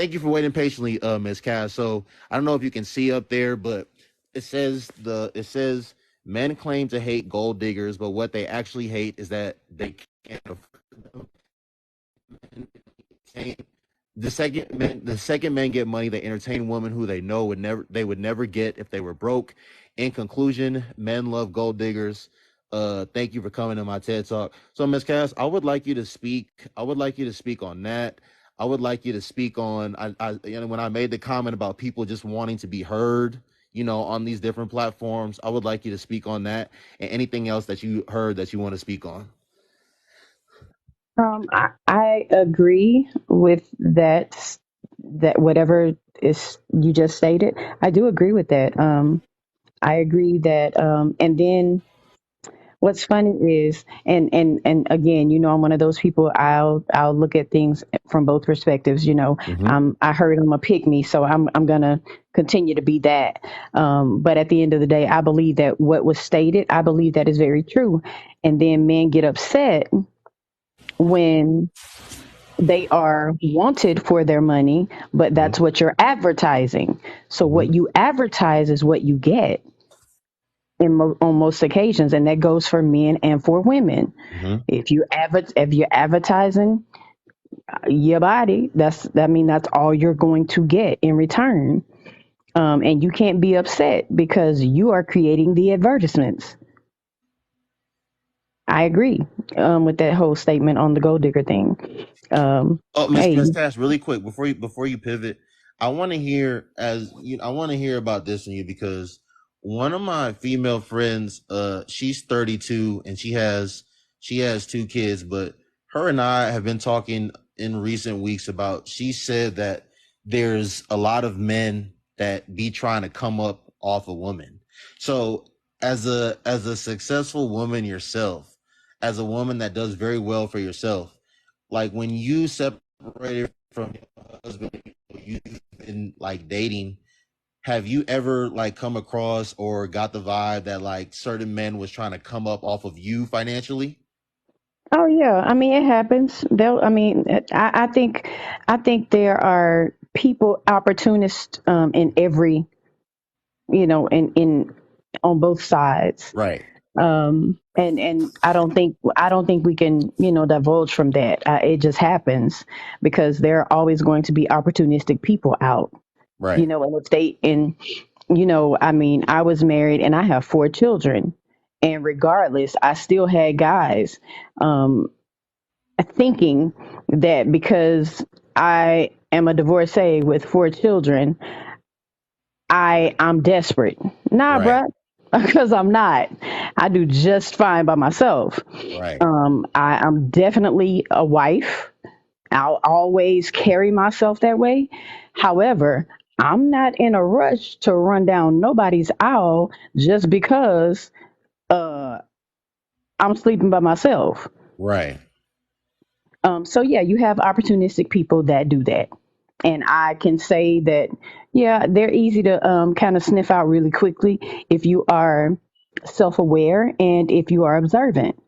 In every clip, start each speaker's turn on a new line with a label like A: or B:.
A: Thank you for waiting patiently, Ms. Cass. So I don't know if you can see up there, but it says men claim to hate gold diggers, but what they actually hate is that they can't afford them. The second men get money, they entertain women who they would never get if they were broke. In conclusion, men love gold diggers. Thank you for coming to my TED talk. So, Ms. Cass, I would like you to speak on that. I would like you to speak on when I made the comment about people just wanting to be heard, on these different platforms. I would like you to speak on that and anything else that you heard that you want to speak on.
B: I agree with that. That whatever is you just stated, I do agree with that. I agree that, and then what's funny is, and again, I'm one of those people. I'll look at things from both perspectives.
A: Hmm.
B: I heard I'm a pick me, so I'm gonna continue to be that. But at the end of the day, I believe that what was stated, I believe that is very true. And then men get upset when they are wanted for their money, but
A: Hmm.
B: that's what you're advertising. So what
A: Hmm.
B: you advertise is what you get on most occasions, and that goes for men and for women.
A: Hmm.
B: If you're advertising your body, that's all you're going to get in return. And you can't be upset because you are creating the advertisements. I agree with that whole statement on the gold digger thing.
A: Oh, Miss
B: Hey,
A: Miss Cass, really quick before you pivot, I want to hear about this in you because one of my female friends, she's 32 and she has two kids, but her and I have been talking in recent weeks about. She said that there's a lot of men that be trying to come up off a woman. So as a successful woman yourself, as a woman that does very well for yourself, like when you separated from your husband, you've been like dating, have you ever like come across or got the vibe that like certain men was trying to come up off of you financially?
B: oh yeah, I mean it happens. I think there are people opportunists in every in on both sides.
A: Right.
B: And I don't think we can divulge from that. It just happens because there are always going to be opportunistic people out.
A: Right.
B: And if they and I mean, I was married and I have four children, and regardless, I still had guys. Um, Thinking that because I am a divorcee with four children, I'm desperate. Nah,
A: Right.
B: bruh, because I'm not. I do just fine by myself.
A: Right.
B: I'm definitely a wife. I'll always carry myself that way. However, I'm not in a rush to run down nobody's aisle just because uh, I'm sleeping by myself.
A: Right.
B: So yeah, you have opportunistic people that do that, and I can say that yeah, they're easy to kind of sniff out really quickly if you are self-aware and if you are observant.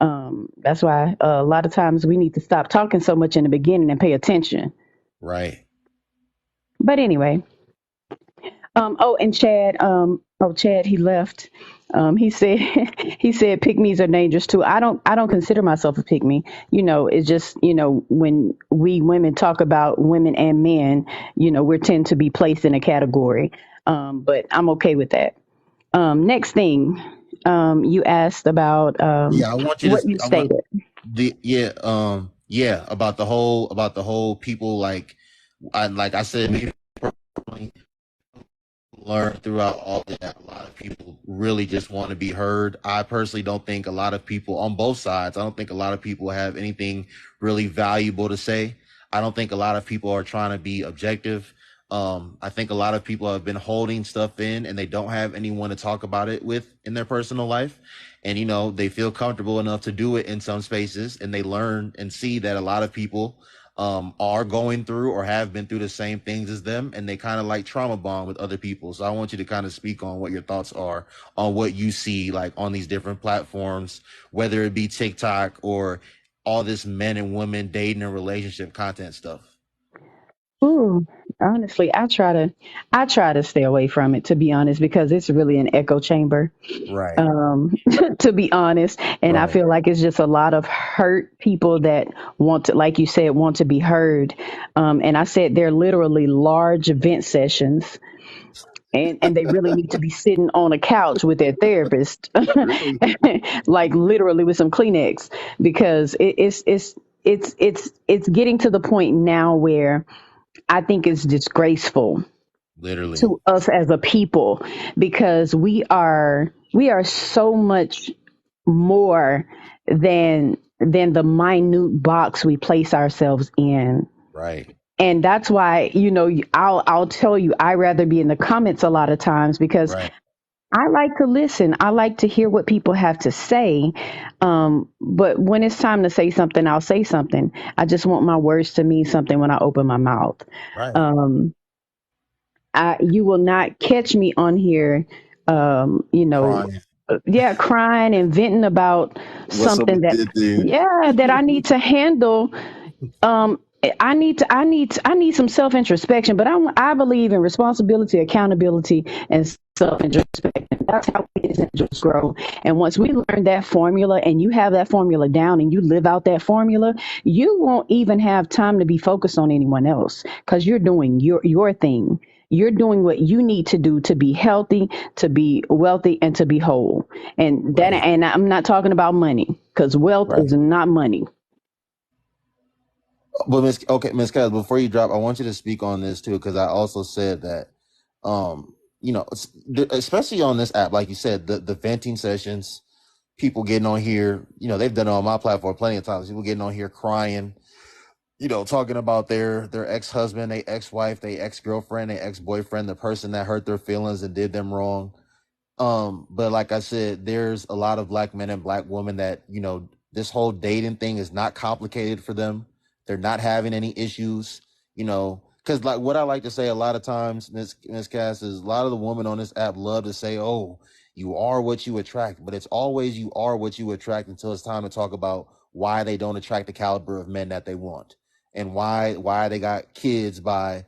B: That's why a lot of times we need to stop talking so much in the beginning and pay attention.
A: Right.
B: But anyway, oh, and Chad, Chad, he left. He said, he said, pygmies are dangerous too. I don't consider myself a pygmy. It's just, when we women talk about women and men, we tend to be placed in a category. But I'm okay with that. Next thing, you asked about
A: Yeah, I want you to
B: what you
A: I want
B: stated.
A: the yeah, about the whole people like I said, me personally, learned throughout all that a lot of people really just want to be heard. I personally don't think a lot of people on both sides, I don't think a lot of people have anything really valuable to say. I don't think a lot of people are trying to be objective. I think a lot of people have been holding stuff in and they don't have anyone to talk about it with in their personal life. And, they feel comfortable enough to do it in some spaces and they learn and see that a lot of people are going through or have been through the same things as them, and they kind of like trauma bond with other people. So I want you to kind of speak on what your thoughts are on what you see like on these different platforms, whether it be TikTok or all this men and women dating and relationship content stuff.
B: Ooh, honestly, I try to stay away from it, to be honest, because it's really an echo chamber.
A: Right.
B: Um, to be honest, and I
A: Right.
B: feel like it's just a lot of hurt people that want to, like you said, want to be heard. And I said they're literally large vent sessions, and they really need to be sitting on a couch with their therapist,
A: Really?
B: like literally with some Kleenex, because it's getting to the point now where I think it's disgraceful
A: Literally.
B: to us as a people, because we are so much more than the minute box we place ourselves in.
A: Right.
B: And that's why, I'll tell you, I rather be in the comments a lot of times, because
A: Right.
B: I like to listen. I like to hear what people have to say. But when it's time to say something, I'll say something. I just want my words to mean something when I open my mouth.
A: Right.
B: Um, you will not catch me on here, um, you know,
A: Crying.
B: yeah, crying and venting about
A: What
B: something
A: someone
B: that,
A: did to
B: yeah, that I need to handle. um I need some self introspection, but I believe in responsibility, accountability, and self introspection. That's how we as individuals grow. And once we learn that formula, and you have that formula down, and you live out that formula, you won't even have time to be focused on anyone else, because you're doing your thing. You're doing what you need to do to be healthy, to be wealthy, and to be whole.
A: Right.
B: And I'm not talking about money, because wealth
A: Right.
B: is not money.
A: But Miss Kaz, before you drop, I want you to speak on this too, because I also said that, especially on this app, like you said, the venting sessions, people getting on here, they've done it on my platform plenty of times. People getting on here crying, talking about their ex husband, their ex wife, their ex girlfriend, their ex boyfriend, the person that hurt their feelings and did them wrong. But like I said, there's a lot of black men and black women that, this whole dating thing is not complicated for them. They're not having any issues, because like what I like to say a lot of times, Miss Cass, is a lot of the women on this app love to say, "Oh, you are what you attract," but it's always you are what you attract until it's time to talk about why they don't attract the caliber of men that they want, and why they got kids by,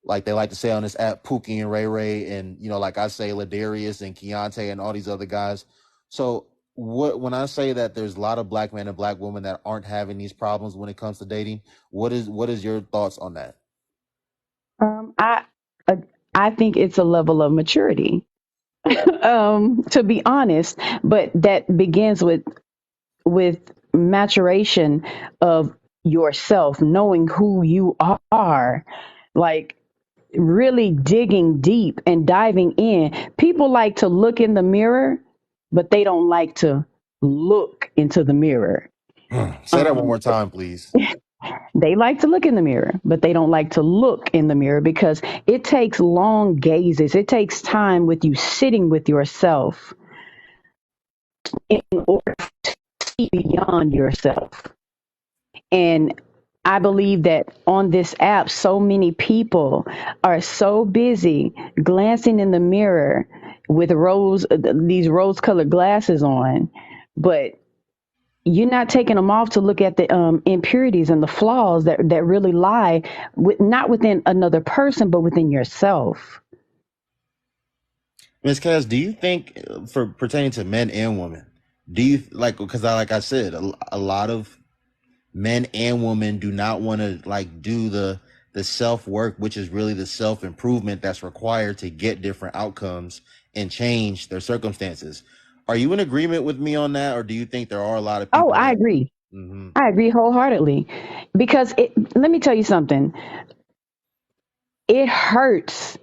A: like they like to say on this app, Pookie and Ray Ray, and like I say, Ladarius and Keontae and all these other guys. So when I say that there's a lot of black men and black women that aren't having these problems when it comes to dating, what is your thoughts on that?
B: Um, I uh, I think it's a level of maturity, to be honest, but that begins with maturation of yourself, knowing who you are, like really digging deep and diving in. People like to look in the mirror, but they don't like to look into the mirror.
A: Say that one
B: Um,
A: more time, please.
B: They like to look in the mirror, but they don't like to look in the mirror, because it takes long gazes. It takes time with you sitting with yourself in order to see beyond yourself. And I believe that on this app, so many people are so busy glancing in the mirror with these rose colored glasses on, but you're not taking them off to look at the impurities and the flaws that really lie not within another person, but within yourself.
A: Miss Cass, do you think, for pertaining to men and women, do you like, because like I said, a lot of men and women do not want to like do the self work, which is really the self improvement that's required to get different outcomes and change their circumstances. Are you in agreement with me on that, or do you think there are a lot of
B: Oh,
A: people
B: I
A: that?
B: agree.
A: Mhm.
B: I agree wholeheartedly, because let me tell you something. It hurts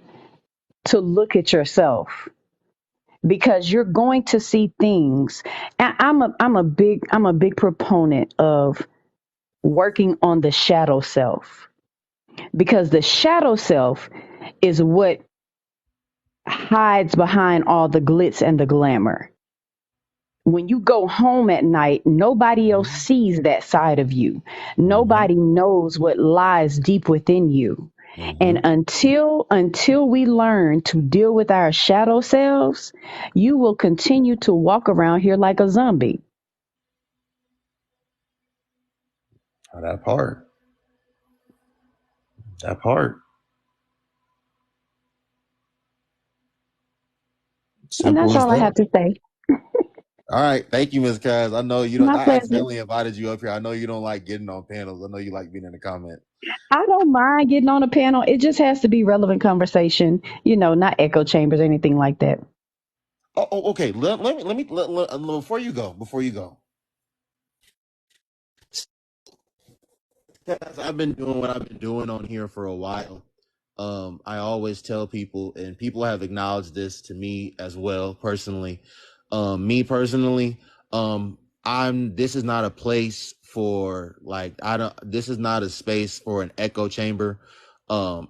B: to look at yourself, because you're going to see things. And I'm a big proponent of working on the shadow self, because the shadow self is what hides behind all the glitz and the glamour. When you go home at night, nobody else
A: Mhm.
B: sees that side of you.
A: Mhm.
B: Nobody knows what lies deep within you. And
A: Mhm.
B: until we learn to deal with our shadow selves, you will continue to walk around here like a zombie.
A: That part. That part.
B: And
A: Simple
B: that's
A: as
B: all I
A: that.
B: have to say.
A: All right. Thank you, Ms. Kaz. I know you don't
B: My
A: I
B: pleasure.
A: accidentally invited you up here. I know you don't like getting on panels. I know you like being in the comment.
B: I don't mind getting on a panel. It just has to be relevant conversation, not echo chambers or anything like that.
A: Okay. Before you go, Guys, I've been doing what I've been doing on here for a while. I always tell people, and people have acknowledged this to me as well personally. Me personally, um, I'm. This is not a place for like I don't. This is not a space for an echo chamber.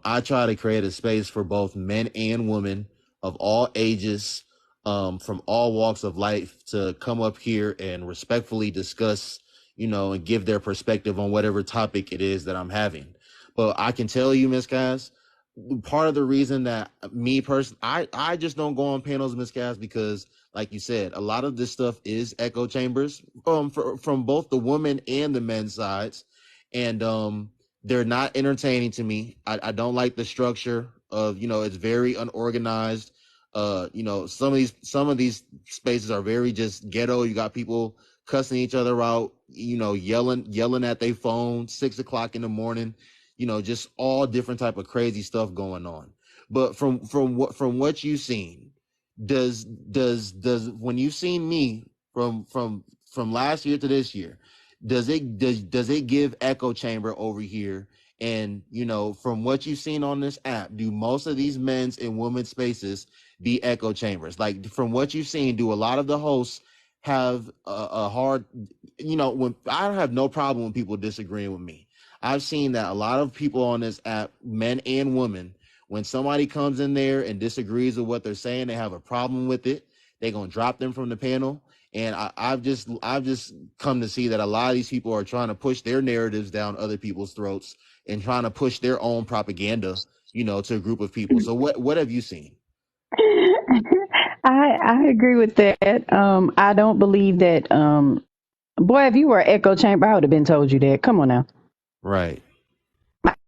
A: I try to create a space for both men and women of all ages, from all walks of life, to come up here and respectfully discuss, and give their perspective on whatever topic it is that I'm having. But I can tell you, Miss Cass, part of the reason that me personally, I just don't go on panels, Miss Cass, because like you said, a lot of this stuff is echo chambers, from both the woman and the men's sides, and they're not entertaining to me. I don't like the structure of, it's very unorganized. Some of these spaces are very just ghetto. You got people cussing each other out, yelling at their phone 6 o'clock in the morning, just all different type of crazy stuff going on. But from what you've seen, does when you've seen me from last year to this year, does it give echo chamber over here? And from what you've seen on this app, do most of these men's and women's spaces be echo chambers? Like, from what you've seen, do a lot of the hosts have a hard, when I have no problem with people disagreeing with me. I've seen that a lot of people on this app, men and women, when somebody comes in there and disagrees with what they're saying, they have a problem with it, they're gonna drop them from the panel. And I've just come to see that a lot of these people are trying to push their narratives down other people's throats and trying to push their own propaganda, to a group of people. So what have you seen?
B: I agree with that. I don't believe that. Boy, if you were an echo chamber, I would have been told you that. Come on now.
A: Right.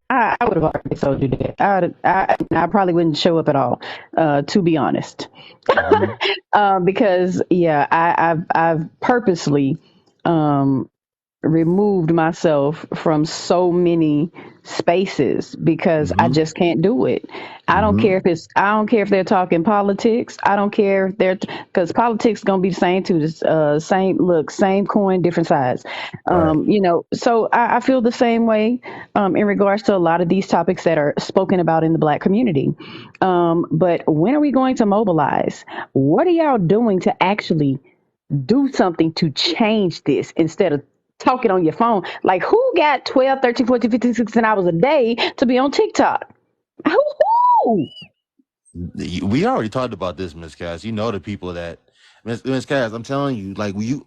B: I would have already told you that. I probably wouldn't show up at all, to be honest.
A: Mm-hmm.
B: Because yeah, I've purposely um, removed myself from so many spaces because I
A: Mm-hmm.
B: just can't do it.
A: Mm-hmm.
B: I don't care if they're talking politics. I don't care if they're because politics is gonna be the same too. This same look, same coin, different sides.
A: Right.
B: So I feel the same way in regards to a lot of these topics that are spoken about in the Black community. But when are we going to mobilize? What are y'all doing to actually do something to change this instead of talking on your phone? Like, who got 12, 13, 14, 15, 16 hours a day to be on TikTok? Who? Who?
A: We already talked about this, Miss Cass. You know the people that Miss Cass. I'm telling you,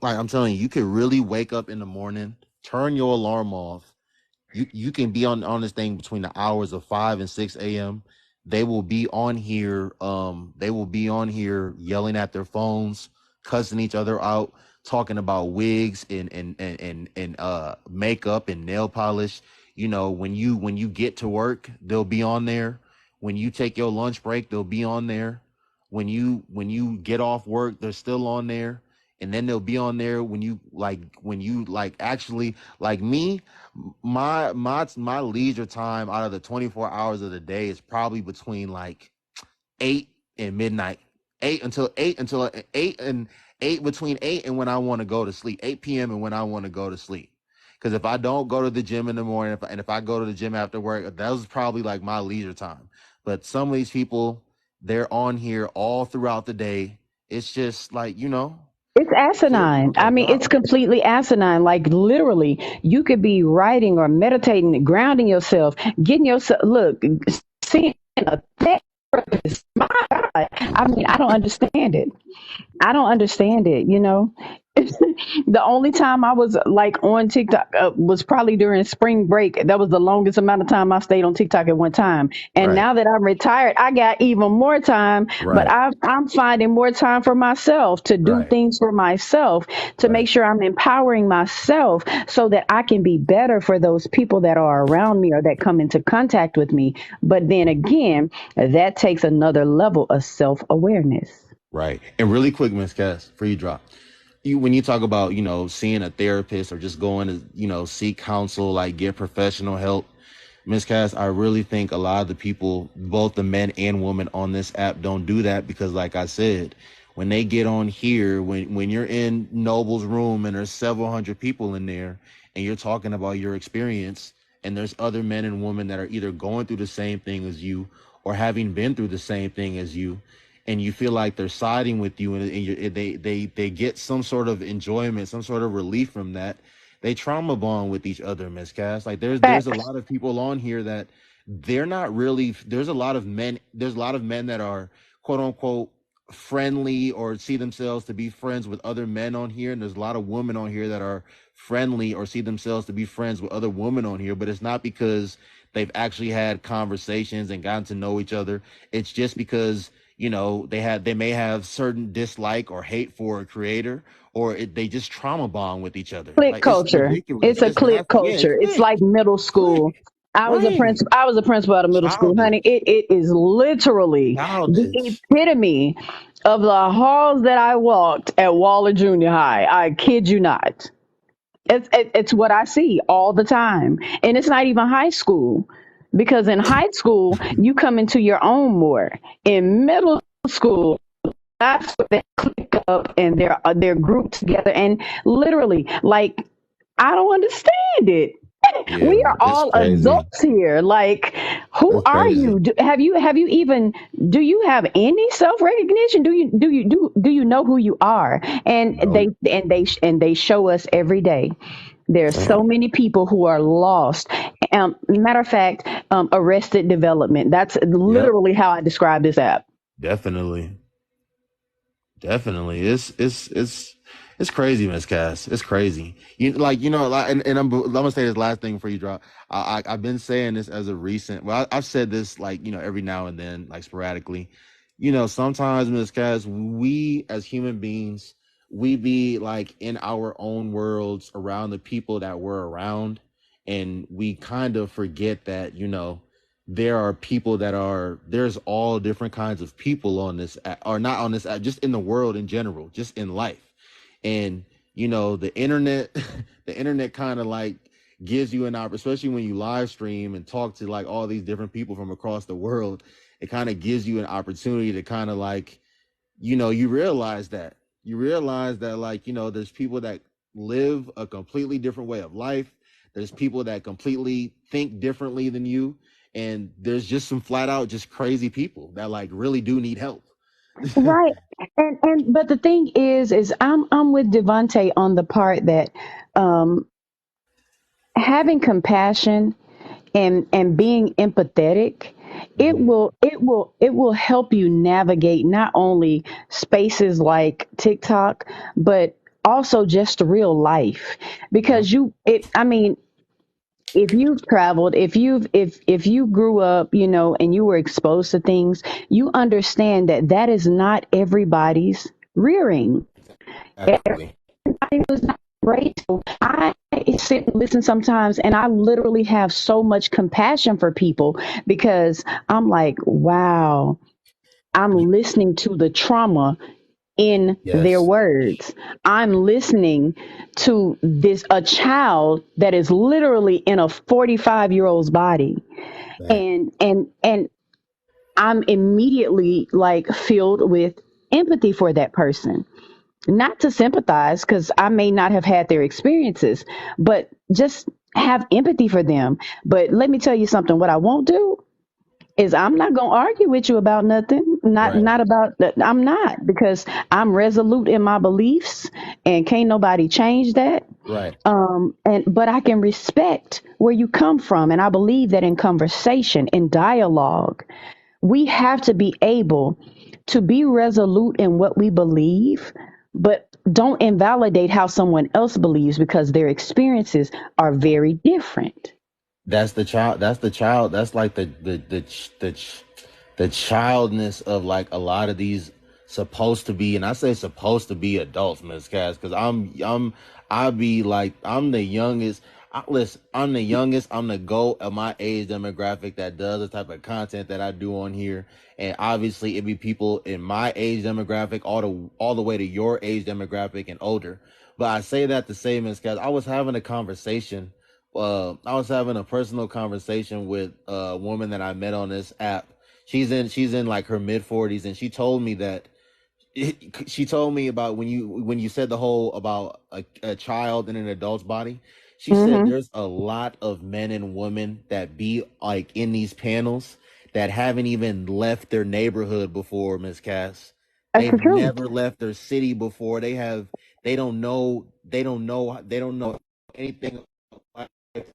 A: I'm telling you, you could really wake up in the morning, turn your alarm off. You can be on this thing between the hours of 5 and 6 a.m. They will be on here. They will be on here yelling at their phones, cussing each other out, talking about wigs and makeup and nail polish. When you get to work, they'll be on there. When you take your lunch break, they'll be on there. When you get off work, they're still on there. And then they'll be on there when you actually, like me, my leisure time out of the 24 hours of the day is probably between like 8 and midnight. 8 between 8 and when I want to go to sleep. 8 p.m. and when I want to go to sleep. Because if I don't go to the gym in the morning, if I go to the gym after work, that was probably like my leisure time. But some of these people, they're on here all throughout the day. It's just like,
B: It's asinine.
A: oh
B: I
A: my
B: mean, it's
A: God.
B: completely asinine. Like, literally, you could be writing or meditating, grounding yourself, getting yourself, look, seeing a therapist. My God. I mean, I don't understand it. I don't understand it. The only time I was like on TikTok was probably during spring break. That was the longest amount of time I stayed on TikTok at one time. And
A: Right.
B: now that I'm retired, I got even more time. But
A: Right.
B: I'm finding more time for myself to do
A: Right.
B: things for myself, to
A: Right.
B: make sure I'm empowering myself so that I can be better for those people that are around me or that come into contact with me. But then again, that takes another level of self awareness.
A: Right. And really quick, Miss Cass, before you drop, you when you talk about, seeing a therapist or just going to, seek counsel, like get professional help, Miss Cass, I really think a lot of the people, both the men and women on this app, don't do that because, like I said, when they get on here, when you're in Noble's room and there's several hundred people in there, and you're talking about your experience, and there's other men and women that are either going through the same thing as you or having been through the same thing as you, and you feel like they're siding with you, and they get some sort of enjoyment, some sort of relief from that. They trauma bond with each other, Miss Cass. Like there's a
B: Facts.
A: lot of people on here that they're not really. There's a lot of men that are quote unquote friendly or see themselves to be friends with other men on here, and there's a lot of women on here that are friendly or see themselves to be friends with other women on here. But it's not because they've actually had conversations and gotten to know each other. It's just because they may have certain dislike or hate for a creator, or they just trauma bond with each other.
B: Click
A: Like it's
B: culture.
A: ridiculous.
B: It's a
A: It's
B: click
A: nasty. Yeah,
B: culture. It's like middle school.
A: click.
B: I was a
A: Right.
B: principal. I was a principal at a middle school, honey.
A: Childish.
B: It is literally the
A: Childish.
B: epitome of the halls that I walked at Waller Junior High. I kid you not. It's what I see all the time, and it's not even high school, because in high school you come into your own more. In middle school, that's what they click up and they're grouped together, and literally, like, I don't understand it. We
A: Yeah,
B: are
A: it's
B: all
A: crazy.
B: adults here. Like, who
A: It's
B: are
A: crazy.
B: you? Have you even, do you have any self recognition? Do you know who you are? And
A: No.
B: they show us every day. There's so
A: Right.
B: many people who are lost. Matter of fact, arrested development. That's
A: Yep.
B: literally how I describe this app.
A: Definitely. Definitely, it's crazy, Miss Cass. It's crazy. Like, and I'm gonna say this last thing before you drop. I've been saying this as a recent. Well, I've said this like every now and then, like sporadically. Sometimes, Miss Cass, we as human beings, we be like in our own worlds around the people that we're around, and we kind of forget that there are people there's all different kinds of people on this or not on this just in the world in general, just in life. And the internet the internet kind of like gives you an opportunity, especially when you live stream and talk to like all these different people from across the world. It kind of gives you an opportunity to kind of like you realize that like there's people that live a completely different way of life. There's people that completely think differently than you, and there's just some flat out just crazy people that like really do need help.
B: Right. And but the thing is I'm with Devante on the part that um having compassion and being empathetic,
A: Hmm.
B: it will help you navigate not only spaces like TikTok, but also just real life.
A: Yep.
B: Because I mean, if you've traveled, if you grew up, and you were exposed to things, you understand that that is not everybody's rearing.
A: Exactly.
B: Everybody was not raised. So I sit and listen sometimes, and I literally have so much compassion for people, because I'm like, wow, I'm listening to the trauma in their
A: Yes.
B: words. I'm listening to this a child that is literally in a 45-year-old's body,
A: Right.
B: and I'm immediately like filled with empathy for that person. Not to sympathize, because I may not have had their experiences, but just have empathy for them. But let me tell you something, what I won't do is I'm not going to argue with you about nothing.
A: Right.
B: Not about that. I'm not, because I'm resolute in my beliefs, and can't nobody change that.
A: Right.
B: And but I can respect where you come from, and I believe that in conversation, in dialogue, we have to be able to be resolute in what we believe, but don't invalidate how someone else believes because their experiences are very different.
A: That's the child. That's the child. That's like the childness of like a lot of these supposed to be, and I say supposed to be adults, Miss Cass, because I be like I'm the youngest. Listen, I'm the youngest. I'm the GOAT of my age demographic that does the type of content that I do on here, and obviously it be people in my age demographic, all the way to your age demographic and older. But I say that to say, Miss Cass, I was having a conversation. I was having a personal conversation with a woman that I met on this app. She's in like her mid 40s, and she told me about when you said the whole about a child in an adult's body. She said
B: Hmm.
A: there's a lot of men and women that be like in these panels that haven't even left their neighborhood before, Miss Cass.
B: That's the
A: They've
B: truth.
A: never left their city before. They don't know anything about life,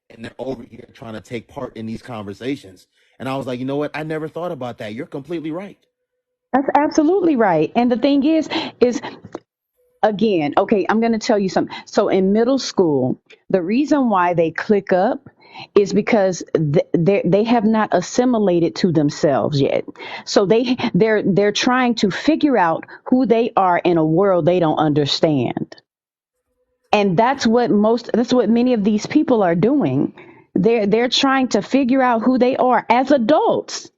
A: and they're over here trying to take part in these conversations. And I was like, you know what? I never thought about that. You're completely right.
B: That's absolutely right. And the thing is again, okay, I'm going to tell you something. So in middle school, the reason why they click up is because they have not assimilated to themselves yet. So they're trying to figure out who they are in a world they don't understand. And that's what many of these people are doing. They're trying to figure out who they are as adults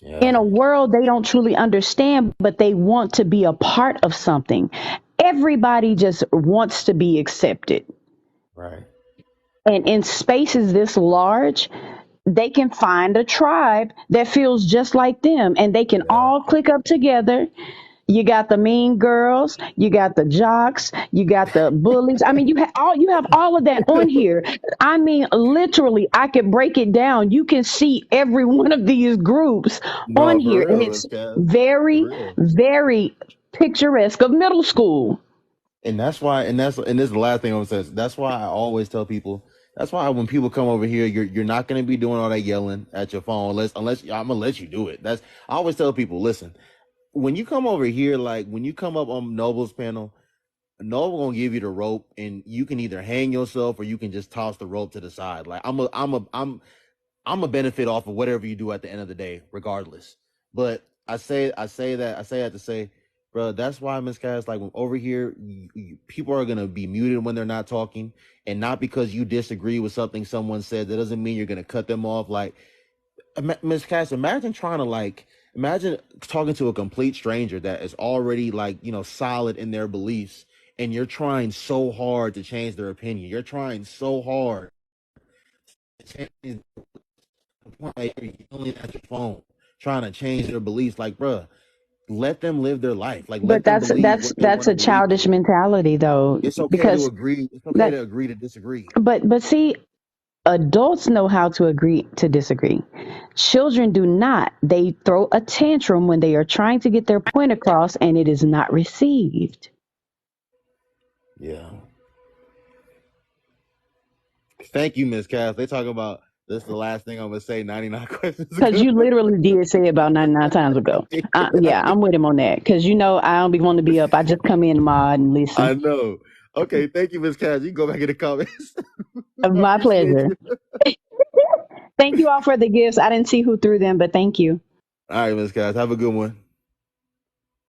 A: Yeah.
B: in a world they don't truly understand, but they want to be a part of something. Everybody just wants to be accepted.
A: Right.
B: And in spaces this large, they can find a tribe that feels just like them and they can
A: Yeah.
B: all click up together. You got the mean girls, you got the jocks, you got the bullies. I mean, you have all of that on here. I mean, literally, I could break it down. You can see every one of these groups on
A: No,
B: here,
A: for
B: and
A: real,
B: it's
A: Miss Cass. For
B: very,
A: real.
B: very picturesque of middle school.
A: And that's why, and this is the last thing I'm gonna say. That's why I always tell people. That's why when people come over here, you're not gonna be doing all that yelling at your phone unless I'm gonna let you do it. That's I always tell people. Listen, when you come over here, like when you come up on Noble's panel, Noble gonna give you the rope, and you can either hang yourself or you can just toss the rope to the side. Like I'm a benefit off of whatever you do at the end of the day, regardless. But I say that to say, bro, that's why, Miss Cass, like over here, people are gonna be muted when they're not talking, and not because you disagree with something someone said. That doesn't mean you're gonna cut them off. Like Miss Cass, imagine talking to a complete stranger that is already like solid in their beliefs, and you're trying so hard to change their opinion. You're trying so hard to change like you're yelling at your phone, trying to change their beliefs. Like, bruh, let them live their life. Like,
B: But
A: let them
B: that's
A: believe
B: that's
A: what they
B: that's
A: want to
B: a
A: believe in.
B: childish mentality, though,
A: It's okay to
B: because
A: agree. It's okay
B: that.
A: to agree to disagree.
B: But see, adults know how to agree to disagree. Children do not. They throw a tantrum when they are trying to get their point across and it is not received.
A: Yeah. Thank you, Miss Cass. They talk about this. Is the last thing I'm gonna say. 99 questions
B: Because
A: ago.
B: you literally did say it about 99 times ago.
A: I
B: Yeah, I'm with him on that. Because I don't be wanting to be up. I just come in and mod and listen.
A: I know. Okay, thank you, Miss Cass. You can go back in the comments. I
B: My
A: appreciate
B: pleasure.
A: you.
B: Thank you all for the gifts. I didn't see who threw them, but thank you.
A: All right, Miss Cass. Have a good one.